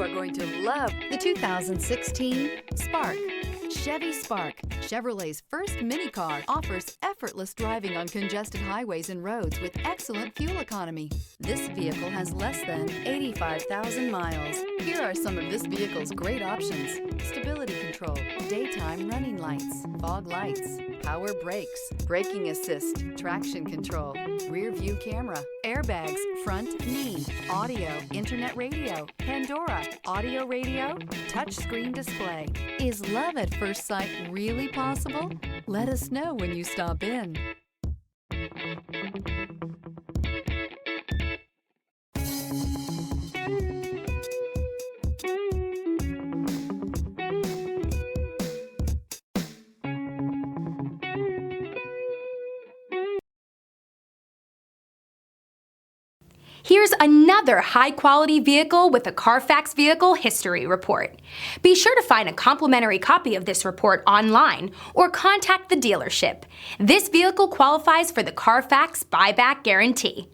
are going to love the 2016 Spark. Chevy Spark, Chevrolet's first mini car, offers effortless driving on congested highways and roads with excellent fuel economy. This vehicle has less than 85,000 miles. Here are some of this vehicle's great options: stability control, daytime running lights, fog lights, power brakes, braking assist, traction control, rear view camera, airbags, front knee, audio, internet radio, Pandora, audio radio, touchscreen display. Is love at first sight really possible? Let us know when you stop in. Here's another high-quality vehicle with a Carfax Vehicle History Report. Be sure to find a complimentary copy of this report online or contact the dealership. This vehicle qualifies for the Carfax Buyback Guarantee.